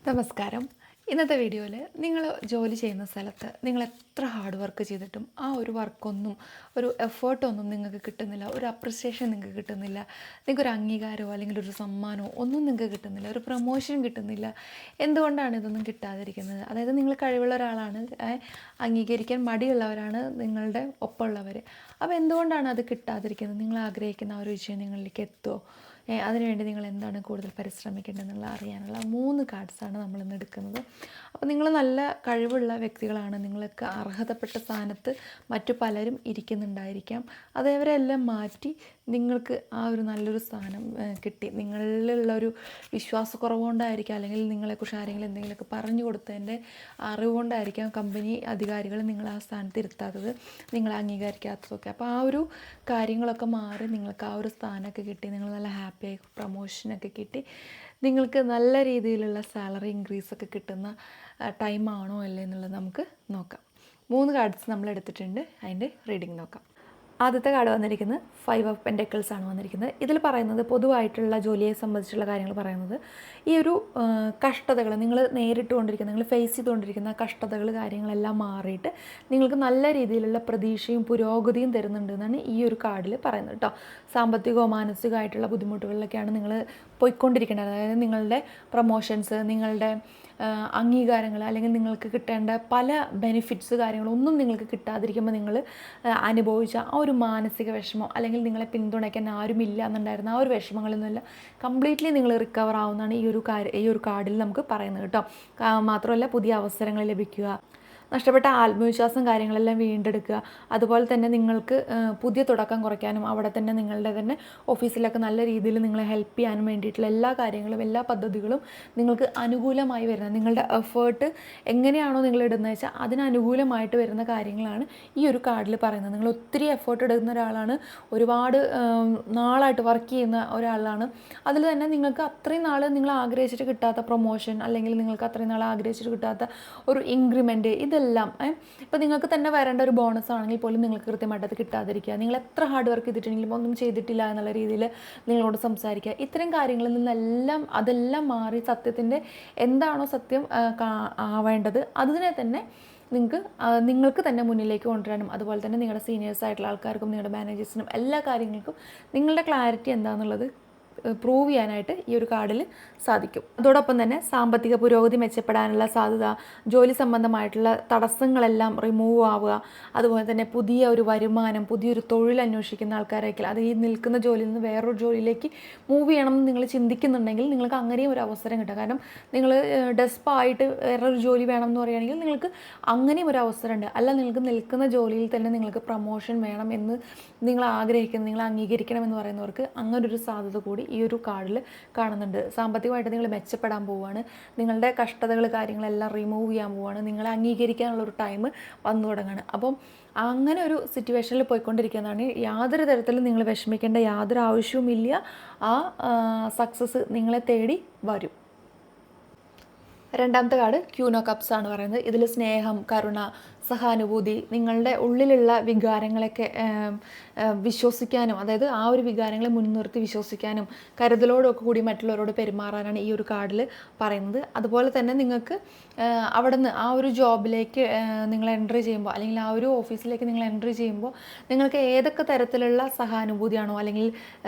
നമസ്കാരം. ഇന്നത്തെ വീഡിയോയിൽ നിങ്ങൾ ജോലി ചെയ്യുന്ന സ്ഥലത്ത് നിങ്ങൾ എത്ര ഹാർഡ് വർക്ക് ചെയ്തിട്ടും ആ ഒരു വർക്കൊന്നും ഒരു എഫേർട്ടൊന്നും നിങ്ങൾക്ക് കിട്ടുന്നില്ല, ഒരു അപ്രിസിയേഷൻ നിങ്ങൾക്ക് കിട്ടുന്നില്ല, നിങ്ങൾക്കൊരു അംഗീകാരമോ അല്ലെങ്കിൽ ഒരു സമ്മാനമോ ഒന്നും നിങ്ങൾക്ക് കിട്ടുന്നില്ല, ഒരു പ്രൊമോഷൻ കിട്ടുന്നില്ല. എന്തുകൊണ്ടാണ് ഇതൊന്നും കിട്ടാതിരിക്കുന്നത്? അതായത് നിങ്ങൾ കഴിവുള്ള ഒരാളാണ്, അംഗീകരിക്കാൻ മടിയുള്ളവരാണ് നിങ്ങളുടെ ഒപ്പമുള്ളവർ. അപ്പോൾ എന്തുകൊണ്ടാണ് അത് കിട്ടാതിരിക്കുന്നത്? നിങ്ങൾ ആഗ്രഹിക്കുന്ന ആ ഒരു വിഷയം നിങ്ങളിലേക്ക് എത്തുമോ? അതിനുവേണ്ടി നിങ്ങൾ എന്താണ് കൂടുതൽ പരിശ്രമിക്കേണ്ടതെന്നുള്ള അറിയാനുള്ള 3 കാർഡ്സാണ് നമ്മളിന്ന് എടുക്കുന്നത്. അപ്പോൾ നിങ്ങൾ നല്ല കഴിവുള്ള വ്യക്തികളാണ്, നിങ്ങൾക്ക് അർഹതപ്പെട്ട സ്ഥാനത്ത് മറ്റു പലരും ഇരിക്കുന്നുണ്ടായിരിക്കാം. അതവരെല്ലാം മാറ്റി നിങ്ങൾക്ക് ആ ഒരു നല്ലൊരു സ്ഥാനം കിട്ടി. നിങ്ങളിലുള്ളൊരു വിശ്വാസക്കുറവുകൊണ്ടായിരിക്കാം, അല്ലെങ്കിൽ നിങ്ങളെക്കുറിച്ച് ആരെങ്കിലും എന്തെങ്കിലുമൊക്കെ പറഞ്ഞു കൊടുത്തതിൻ്റെ അറിവുകൊണ്ടായിരിക്കാം കമ്പനി അധികാരികൾ നിങ്ങളെ ആ സ്ഥാനത്ത് ഇരുത്താത്തത്, നിങ്ങളെ അംഗീകരിക്കാത്തതൊക്കെ. അപ്പോൾ ആ ഒരു കാര്യങ്ങളൊക്കെ മാറി നിങ്ങൾക്ക് ആ ഒരു സ്ഥാനമൊക്കെ കിട്ടി, നിങ്ങൾ നല്ല ഹാപ്പിയായി പ്രൊമോഷനൊക്കെ കിട്ടി, നിങ്ങൾക്ക് നല്ല രീതിയിലുള്ള സാലറി ഇൻക്രീസൊക്കെ കിട്ടുന്ന ടൈമാണോ അല്ലേ എന്നുള്ളത് നമുക്ക് നോക്കാം. 3 കാർഡ്സ് നമ്മൾ എടുത്തിട്ടുണ്ട്, അതിൻ്റെ റീഡിങ് നോക്കാം. ആദ്യത്തെ കാർഡ് വന്നിരിക്കുന്നത് 5 ഓഫ് പെൻറ്റക്കിൾസ് ആണ് വന്നിരിക്കുന്നത്. ഇതിൽ പറയുന്നത് പൊതുവായിട്ടുള്ള ജോലിയെ സംബന്ധിച്ചുള്ള കാര്യങ്ങൾ പറയുന്നത്, ഈ ഒരു കഷ്ടതകൾ നിങ്ങൾ നേരിട്ടുകൊണ്ടിരിക്കുന്ന, നിങ്ങൾ ഫേസ് ചെയ്തുകൊണ്ടിരിക്കുന്ന കഷ്ടതകൾ കാര്യങ്ങളെല്ലാം മാറിയിട്ട് നിങ്ങൾക്ക് നല്ല രീതിയിലുള്ള പ്രതീക്ഷയും പുരോഗതിയും തരുന്നുണ്ട് എന്നാണ് ഈ ഒരു കാർഡിൽ പറയുന്നത് കേട്ടോ. സാമ്പത്തികമോ മാനസികമായിട്ടുള്ള ബുദ്ധിമുട്ടുകളിലൊക്കെയാണ് നിങ്ങൾ പോയിക്കൊണ്ടിരിക്കുന്നത്. അതായത് നിങ്ങളുടെ പ്രൊമോഷൻസ്, നിങ്ങളുടെ അംഗീകാരങ്ങൾ, അല്ലെങ്കിൽ നിങ്ങൾക്ക് കിട്ടേണ്ട പല ബെനിഫിറ്റ്സ് കാര്യങ്ങളൊന്നും നിങ്ങൾക്ക് കിട്ടാതിരിക്കുമ്പോൾ നിങ്ങൾ അനുഭവിച്ച ആ ഒരു മാനസിക വിഷമം, അല്ലെങ്കിൽ നിങ്ങളെ പിന്തുണയ്ക്കാൻ ആരുമില്ല എന്നുണ്ടായിരുന്ന ആ ഒരു വിഷമങ്ങളിൽ നിന്നെല്ലാം കംപ്ലീറ്റ്ലി നിങ്ങൾ റിക്കവർ ആവുന്നതാണ് ഈ ഒരു കാർഡിൽ നമുക്ക് പറയുന്നത് കേട്ടോ. മാത്രമല്ല പുതിയ അവസരങ്ങൾ ലഭിക്കുക, നഷ്ടപ്പെട്ട ആത്മവിശ്വാസം കാര്യങ്ങളെല്ലാം വീണ്ടെടുക്കുക, അതുപോലെ തന്നെ നിങ്ങൾക്ക് പുതിയ തുടക്കം കുറയ്ക്കാനും അവിടെ തന്നെ നിങ്ങളുടെ തന്നെ ഓഫീസിലൊക്കെ നല്ല രീതിയിൽ നിങ്ങളെ ഹെൽപ്പ് ചെയ്യാനും വേണ്ടിയിട്ടുള്ള എല്ലാ കാര്യങ്ങളും, എല്ലാ പദ്ധതികളും നിങ്ങൾക്ക് അനുകൂലമായി വരുന്നത്, നിങ്ങളുടെ എഫേർട്ട് എങ്ങനെയാണോ നിങ്ങൾ ഇടുന്നത് വെച്ചാൽ അതിനനുകൂലമായിട്ട് വരുന്ന കാര്യങ്ങളാണ് ഈ ഒരു കാർഡിൽ പറയുന്നത്. നിങ്ങൾ ഒത്തിരി എഫേർട്ട് എടുക്കുന്ന ഒരാളാണ്, ഒരുപാട് നാളായിട്ട് വർക്ക് ചെയ്യുന്ന ഒരാളാണ്. അതിൽ തന്നെ നിങ്ങൾക്ക് അത്രയും നാൾ നിങ്ങൾ ആഗ്രഹിച്ചിട്ട് കിട്ടാത്ത പ്രൊമോഷൻ, അല്ലെങ്കിൽ നിങ്ങൾക്ക് അത്രയും നാൾ ആഗ്രഹിച്ചിട്ട് കിട്ടാത്ത ഒരു ഇൻക്രിമെൻറ്റ്, ഇതെല്ലാം ഇപ്പോൾ നിങ്ങൾക്ക് തന്നെ വരേണ്ട ഒരു ബോണസ് ആണെങ്കിൽ പോലും നിങ്ങൾക്ക് കൃത്യമായിട്ട് അത് കിട്ടാതിരിക്കുക, നിങ്ങൾ എത്ര ഹാർഡ് വർക്ക് ചെയ്തിട്ടുണ്ടെങ്കിലും ഒന്നും ചെയ്തിട്ടില്ല എന്നുള്ള രീതിയിൽ നിങ്ങളോട് സംസാരിക്കുക, ഇത്തരം കാര്യങ്ങളിൽ നിന്നെല്ലാം അതെല്ലാം മാറി സത്യത്തിൻ്റെ എന്താണോ സത്യം ആവേണ്ടത് അതിനെ തന്നെ നിങ്ങൾക്ക് തന്നെ മുന്നിലേക്ക് കൊണ്ടുവരാനും, അതുപോലെ തന്നെ നിങ്ങളുടെ സീനിയേഴ്സ് ആയിട്ടുള്ള ആൾക്കാർക്കും നിങ്ങളുടെ മാനേജേഴ്സിനും എല്ലാ കാര്യങ്ങൾക്കും നിങ്ങളുടെ ക്ലാരിറ്റി എന്താണെന്നുള്ളത് പ്രൂവ് ചെയ്യാനായിട്ട് ഈ ഒരു കാർഡിൽ സാധിക്കും. അതോടൊപ്പം തന്നെ സാമ്പത്തിക പുരോഗതി മെച്ചപ്പെടാനുള്ള സാധ്യത, ജോലി സംബന്ധമായിട്ടുള്ള തടസ്സങ്ങളെല്ലാം റിമൂവ് ആവുക, അതുപോലെ തന്നെ പുതിയ ഒരു വരുമാനം, പുതിയൊരു തൊഴിൽ അന്വേഷിക്കുന്ന ആൾക്കാരായിരിക്കും, അത് ഈ നിൽക്കുന്ന ജോലിയിൽ നിന്ന് വേറൊരു ജോലിയിലേക്ക് മൂവ് ചെയ്യണമെന്ന് നിങ്ങൾ ചിന്തിക്കുന്നുണ്ടെങ്കിൽ നിങ്ങൾക്ക് അങ്ങനെയും ഒരു അവസരം കിട്ടും. കാരണം നിങ്ങൾ ഡെസ്പായിട്ട് വേറൊരു ജോലി വേണം എന്ന് പറയുകയാണെങ്കിൽ നിങ്ങൾക്ക് അങ്ങനെയും ഒരു അവസരമുണ്ട്. അല്ല, നിങ്ങൾക്ക് നിൽക്കുന്ന ജോലിയിൽ തന്നെ നിങ്ങൾക്ക് പ്രൊമോഷൻ വേണം എന്ന് നിങ്ങൾ ആഗ്രഹിക്കുന്ന, നിങ്ങൾ അംഗീകരിക്കണം എന്ന് പറയുന്നവർക്ക് അങ്ങനൊരു സാധ്യത കൂടി ഈ ഒരു കാർഡിൽ കാണുന്നുണ്ട്. സാമ്പത്തികമായിട്ട് നിങ്ങൾ മെച്ചപ്പെടാൻ പോവുകയാണ്, നിങ്ങളുടെ കഷ്ടതകൾ കാര്യങ്ങളെല്ലാം റിമൂവ് ചെയ്യാൻ പോവുകയാണ്, നിങ്ങളെ അംഗീകരിക്കാനുള്ളൊരു ടൈം വന്നു തുടങ്ങുകയാണ്. അപ്പം അങ്ങനെ ഒരു സിറ്റുവേഷനിൽ പോയിക്കൊണ്ടിരിക്കുന്നതാണ്. യാതൊരു തരത്തിലും നിങ്ങൾ വിഷമിക്കേണ്ട യാതൊരു ആവശ്യവുമില്ല. ആ സക്സസ് നിങ്ങളെ തേടി വരും. രണ്ടാമത്തെ കാർഡ് ക്യൂൻ ഓഫ് കപ്സ് ആണ് പറയുന്നത്. ഇതിൽ സ്നേഹം, കരുണ, സഹാനുഭൂതി, നിങ്ങളുടെ ഉള്ളിലുള്ള വികാരങ്ങളൊക്കെ വിശ്വസിക്കാനും, അതായത് ആ ഒരു വികാരങ്ങളെ മുൻനിർത്തി വിശ്വസിക്കാനും കരുതലോടൊക്കെ കൂടി മറ്റുള്ളവരോട് പെരുമാറാനാണ് ഈ ഒരു കാർഡിൽ പറയുന്നത്. അതുപോലെ തന്നെ നിങ്ങൾക്ക് അവിടെ നിന്ന് ആ ഒരു ജോബിലേക്ക് നിങ്ങൾ എൻട്രി ചെയ്യുമ്പോൾ, അല്ലെങ്കിൽ ആ ഒരു ഓഫീസിലേക്ക് നിങ്ങൾ എൻട്രി ചെയ്യുമ്പോൾ നിങ്ങൾക്ക് ഏതൊക്കെ തരത്തിലുള്ള സഹാനുഭൂതിയാണോ അല്ലെങ്കിൽ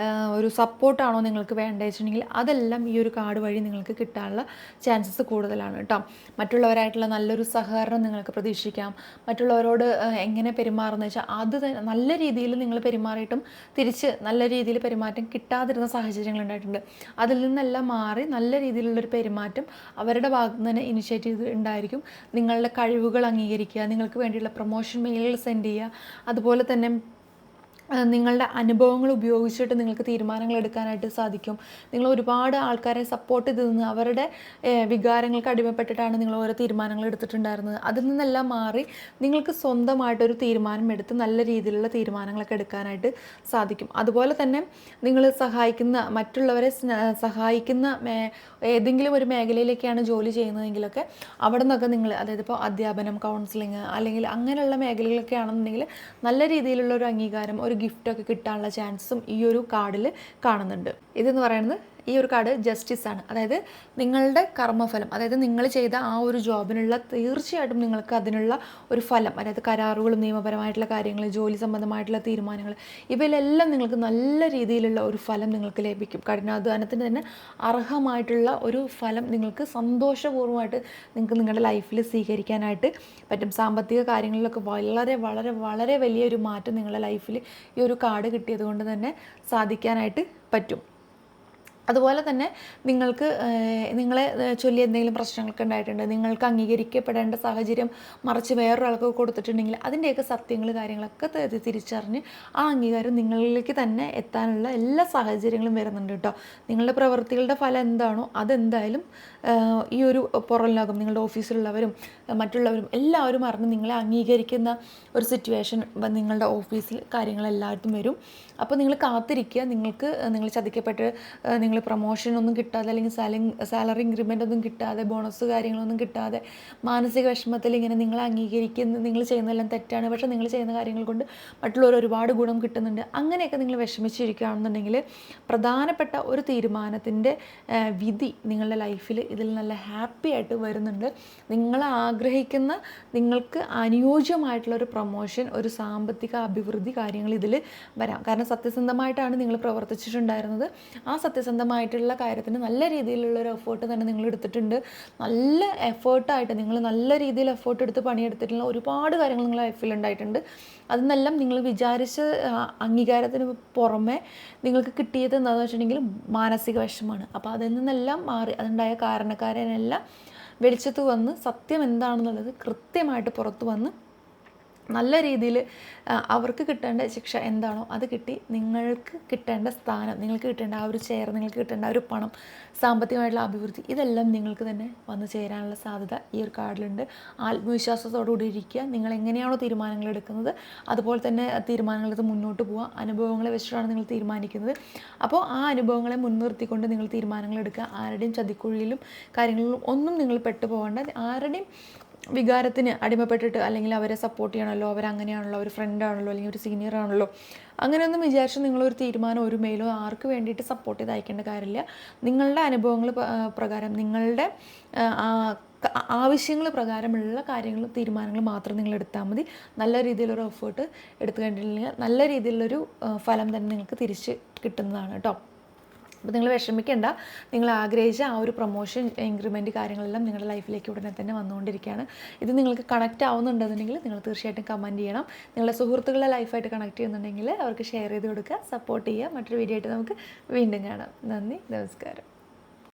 ഒരു സപ്പോർട്ടാണോ നിങ്ങൾക്ക് വേണ്ടത് വെച്ചിട്ടുണ്ടെങ്കിൽ അതെല്ലാം ഈ ഒരു കാർഡ് വഴി നിങ്ങൾക്ക് കിട്ടാനുള്ള ചാൻസസ് കൂടുതലാണ് കേട്ടോ. മറ്റുള്ളവരായിട്ടുള്ള നല്ലൊരു സഹകരണം നിങ്ങൾക്ക് പ്രതീക്ഷിക്കാം. മറ്റുള്ളവരോട് എങ്ങനെ പെരുമാറുന്നത് വെച്ചാൽ അത് നല്ല രീതിയിൽ നിങ്ങൾ പെരുമാറിയിട്ടും തിരിച്ച് നല്ല രീതിയിൽ പെരുമാറ്റം കിട്ടാതിരുന്ന സാഹചര്യങ്ങൾ ഉണ്ടായിട്ടുണ്ട്. അതിൽ നിന്നെല്ലാം മാറി നല്ല രീതിയിലുള്ളൊരു പെരുമാറ്റം അവരുടെ ഭാഗത്ത് നിന്ന് തന്നെ ഇനിഷ്യേറ്റീവ് ഉണ്ടായിരിക്കും. നിങ്ങളുടെ കഴിവുകൾ അംഗീകരിക്കുക, നിങ്ങൾക്ക് വേണ്ടിയുള്ള പ്രൊമോഷൻ മെയിലുകൾ സെൻഡ് ചെയ്യുക, അതുപോലെ തന്നെ നിങ്ങളുടെ അനുഭവങ്ങൾ ഉപയോഗിച്ചിട്ട് നിങ്ങൾക്ക് തീരുമാനങ്ങൾ എടുക്കാനായിട്ട് സാധിക്കും. നിങ്ങൾ ഒരുപാട് ആൾക്കാരെ സപ്പോർട്ട് ചെയ്ത് നിന്ന് അവരുടെ വികാരങ്ങൾക്ക് അടിമപ്പെട്ടിട്ടാണ് നിങ്ങൾ ഓരോ തീരുമാനങ്ങൾ എടുത്തിട്ടുണ്ടായിരുന്നത്. അതിൽ നിന്നെല്ലാം മാറി നിങ്ങൾക്ക് സ്വന്തമായിട്ടൊരു തീരുമാനം എടുത്ത് നല്ല രീതിയിലുള്ള തീരുമാനങ്ങളൊക്കെ എടുക്കാനായിട്ട് സാധിക്കും. അതുപോലെ തന്നെ നിങ്ങൾ മറ്റുള്ളവരെ സഹായിക്കുന്ന ഏതെങ്കിലും ഒരു മേഖലയിലേക്കാണ് ജോലി ചെയ്യുന്നതെങ്കിലൊക്കെ അവിടെ നിന്നൊക്കെ നിങ്ങൾ, അതായത് ഇപ്പോൾ അധ്യാപനം, കൗൺസിലിംഗ് അല്ലെങ്കിൽ അങ്ങനെയുള്ള മേഖലകളൊക്കെ ആണെന്നുണ്ടെങ്കിൽ നല്ല രീതിയിലുള്ള ഒരു അംഗീകാരം, ഒരു ഗിഫ്റ്റൊക്കെ കിട്ടാനുള്ള ചാൻസും ഈ ഒരു കാർഡിൽ കാണുന്നുണ്ട്. ഇതെന്ന് പറയുന്നത് ഈ ഒരു കാർഡ് ജസ്റ്റിസ് ആണ്. അതായത് നിങ്ങളുടെ കർമ്മഫലം, അതായത് നിങ്ങൾ ചെയ്ത ആ ഒരു ജോബിനുള്ള തീർച്ചയായിട്ടും നിങ്ങൾക്ക് അതിനുള്ള ഒരു ഫലം, അതായത് കരാറുകളും നിയമപരമായിട്ടുള്ള കാര്യങ്ങൾ, ജോലി സംബന്ധമായിട്ടുള്ള തീരുമാനങ്ങൾ, ഇവയിലെല്ലാം നിങ്ങൾക്ക് നല്ല രീതിയിലുള്ള ഒരു ഫലം നിങ്ങൾക്ക് ലഭിക്കും. കഠിനാധ്വാനത്തിന് തന്നെ അർഹമായിട്ടുള്ള ഒരു ഫലം നിങ്ങൾക്ക് സന്തോഷപൂർവ്വമായിട്ട് നിങ്ങൾക്ക് നിങ്ങളുടെ ലൈഫിൽ സ്വീകരിക്കാനായിട്ട് പറ്റും. സാമ്പത്തിക കാര്യങ്ങളിലൊക്കെ വളരെ വളരെ വളരെ വലിയൊരു മാറ്റം നിങ്ങളുടെ ലൈഫിൽ ഈ ഒരു കാർഡ് കിട്ടിയത് കൊണ്ട് തന്നെ സാധിക്കാനായിട്ട് പറ്റും. അതുപോലെ തന്നെ നിങ്ങൾക്ക് നിങ്ങളെ ചൊല്ലി എന്തെങ്കിലും പ്രശ്നങ്ങളൊക്കെ ഉണ്ടായിട്ടുണ്ട്, നിങ്ങൾക്ക് അംഗീകരിക്കപ്പെടേണ്ട സാഹചര്യം മറിച്ച് വേറൊരാൾക്ക് കൊടുത്തിട്ടുണ്ടെങ്കിൽ അതിൻ്റെയൊക്കെ സത്യങ്ങൾ കാര്യങ്ങളൊക്കെ തിരിച്ചറിഞ്ഞ് ആ അംഗീകാരം നിങ്ങളിലേക്ക് തന്നെ എത്താനുള്ള എല്ലാ സാഹചര്യങ്ങളും വരുന്നുണ്ട് കേട്ടോ. നിങ്ങളുടെ പ്രവൃത്തികളുടെ ഫലം എന്താണോ അതെന്തായാലും ഈ ഒരു പുറം ലോകം, നിങ്ങളുടെ ഓഫീസിലുള്ളവരും മറ്റുള്ളവരും എല്ലാവരും അറിഞ്ഞ് നിങ്ങളെ അംഗീകരിക്കുന്ന ഒരു സിറ്റുവേഷൻ നിങ്ങളുടെ ഓഫീസിൽ കാര്യങ്ങളെല്ലാവർക്കും വരും. അപ്പോൾ നിങ്ങൾ കാത്തിരിക്കുക. നിങ്ങൾ ചതിക്കപ്പെട്ട് നിങ്ങൾ പ്രൊമോഷനൊന്നും കിട്ടാതെ അല്ലെങ്കിൽ സാലറി ഇൻക്രിമെൻ്റ് ഒന്നും കിട്ടാതെ ബോണസ് കാര്യങ്ങളൊന്നും കിട്ടാതെ മാനസിക വിഷമത്തിൽ ഇങ്ങനെ നിങ്ങളെ അംഗീകരിക്കുന്ന, നിങ്ങൾ ചെയ്യുന്നതെല്ലാം തെറ്റാണ് പക്ഷേ നിങ്ങൾ ചെയ്യുന്ന കാര്യങ്ങൾ കൊണ്ട് മറ്റുള്ളവർ ഒരുപാട് ഗുണം കിട്ടുന്നുണ്ട്, അങ്ങനെയൊക്കെ നിങ്ങൾ വിഷമിച്ചിരിക്കുകയാണെന്നുണ്ടെങ്കിൽ പ്രധാനപ്പെട്ട ഒരു തീരുമാനത്തിൻ്റെ വിധി നിങ്ങളുടെ ലൈഫിൽ ഇതിൽ നല്ല ഹാപ്പി ആയിട്ട് വരുന്നുണ്ട്. നിങ്ങൾ ആഗ്രഹിക്കുന്ന, നിങ്ങൾക്ക് അനുയോജ്യമായിട്ടുള്ള ഒരു പ്രൊമോഷൻ, ഒരു സാമ്പത്തിക അഭിവൃദ്ധി കാര്യങ്ങൾ ഇതിൽ വരാം. കാരണം സത്യസന്ധമായിട്ടാണ് നിങ്ങൾ പ്രവർത്തിച്ചിട്ടുണ്ടായിരുന്നത്. ആ സത്യസന്ധമായിട്ടുള്ള കാര്യത്തിന് നല്ല രീതിയിലുള്ള ഒരു എഫേർട്ട് തന്നെ നിങ്ങൾ എടുത്തിട്ടുണ്ട്. നല്ല എഫേർട്ടായിട്ട് നിങ്ങൾ നല്ല രീതിയിൽ എഫേർട്ട് എടുത്ത് പണിയെടുത്തിട്ടുള്ള ഒരുപാട് കാര്യങ്ങൾ നിങ്ങളുടെ ലൈഫിൽ ഉണ്ടായിട്ടുണ്ട്. അതിനെല്ലാം നിങ്ങൾ വിചാരിച്ച അംഗീകാരത്തിന് പുറമെ നിങ്ങൾക്ക് കിട്ടിയത് എന്താണെന്ന് വെച്ചിട്ടുണ്ടെങ്കിൽ മാനസിക വിഷമമാണ്. അപ്പോൾ അതിൽ നിന്നെല്ലാം മാറി അതുണ്ടായ കാരണക്കാരനെല്ലാം വെളിച്ചത്ത് വന്ന് സത്യം എന്താണെന്നുള്ളത് കൃത്യമായിട്ട് പുറത്ത് വന്ന് നല്ല രീതിയിൽ അവർക്ക് കിട്ടേണ്ട ശിക്ഷ എന്താണോ അത് കിട്ടി, നിങ്ങൾക്ക് കിട്ടേണ്ട സ്ഥാനം, നിങ്ങൾക്ക് കിട്ടേണ്ട ആ ഒരു ചെയർ, നിങ്ങൾക്ക് കിട്ടേണ്ട ആ ഒരു പണം, സാമ്പത്തികമായിട്ടുള്ള അഭിവൃദ്ധി, ഇതെല്ലാം നിങ്ങൾക്ക് തന്നെ വന്നു ചേരാനുള്ള സാധ്യത ഈ ഒരു കാർഡിലുണ്ട്. ആത്മവിശ്വാസത്തോടുകൂടി ഇരിക്കുക. നിങ്ങൾ എങ്ങനെയാണോ തീരുമാനങ്ങൾ എടുക്കുന്നത് അതുപോലെ തന്നെ തീരുമാനങ്ങളെടുത്ത് മുന്നോട്ട് പോവുക. അനുഭവങ്ങളെ വെച്ചിട്ടാണ് നിങ്ങൾ തീരുമാനിക്കുന്നത്. അപ്പോൾ ആ അനുഭവങ്ങളെ മുൻനിർത്തിക്കൊണ്ട് നിങ്ങൾ തീരുമാനങ്ങൾ എടുക്കുക. ആരുടെയും ചതിക്കുഴിയിലും കാര്യങ്ങളിലും ഒന്നും നിങ്ങൾ പെട്ടുപോകേണ്ട. ആരുടെയും വികാരത്തിന് അടിമപ്പെട്ടിട്ട് അല്ലെങ്കിൽ അവരെ സപ്പോർട്ട് ചെയ്യണമല്ലോ, അവരങ്ങനെയാണല്ലോ, ഒരു ഫ്രണ്ടാണല്ലോ അല്ലെങ്കിൽ ഒരു സീനിയർ ആണല്ലോ, അങ്ങനെയൊന്നും വിചാരിച്ച് നിങ്ങളൊരു തീരുമാനം ഒരു മെയിലോ ആർക്ക് വേണ്ടിയിട്ട് സപ്പോർട്ട് ചെയ്ത് അയക്കേണ്ട കാര്യമില്ല. നിങ്ങളുടെ അനുഭവങ്ങൾ പ്രകാരം, നിങ്ങളുടെ ആവശ്യങ്ങൾ പ്രകാരമുള്ള കാര്യങ്ങൾ, തീരുമാനങ്ങൾ മാത്രം നിങ്ങൾ എടുത്താൽ മതി. നല്ല രീതിയിലൊരു എഫേർട്ട് എടുത്തു കഴിഞ്ഞിട്ടുണ്ടെങ്കിൽ നല്ല രീതിയിലുള്ളൊരു ഫലം തന്നെ നിങ്ങൾക്ക് തിരിച്ച് കിട്ടുന്നതാണ് കേട്ടോ. അപ്പോൾ നിങ്ങൾ വിഷമിക്കേണ്ട. നിങ്ങൾ ആഗ്രഹിച്ച ആ ഒരു പ്രൊമോഷൻ, ഇൻക്രിമെൻറ്റ് കാര്യങ്ങളെല്ലാം നിങ്ങളുടെ ലൈഫിലേക്ക് ഉടനെ തന്നെ വന്നുകൊണ്ടിരിക്കുകയാണ്. ഇത് നിങ്ങൾക്ക് കണക്റ്റ് ആവുന്നുണ്ടെന്നുണ്ടെങ്കിൽ നിങ്ങൾ തീർച്ചയായിട്ടും കമൻറ്റ് ചെയ്യണം. നിങ്ങളുടെ സുഹൃത്തുക്കളെ ലൈഫായിട്ട് കണക്ട് ചെയ്യുന്നുണ്ടെങ്കിൽ അവർക്ക് ഷെയർ ചെയ്ത് കൊടുക്കുക, സപ്പോർട്ട് ചെയ്യുക. മറ്റൊരു വീഡിയോ ആയിട്ട് നമുക്ക് വീണ്ടും കാണാം. നന്ദി, നമസ്കാരം.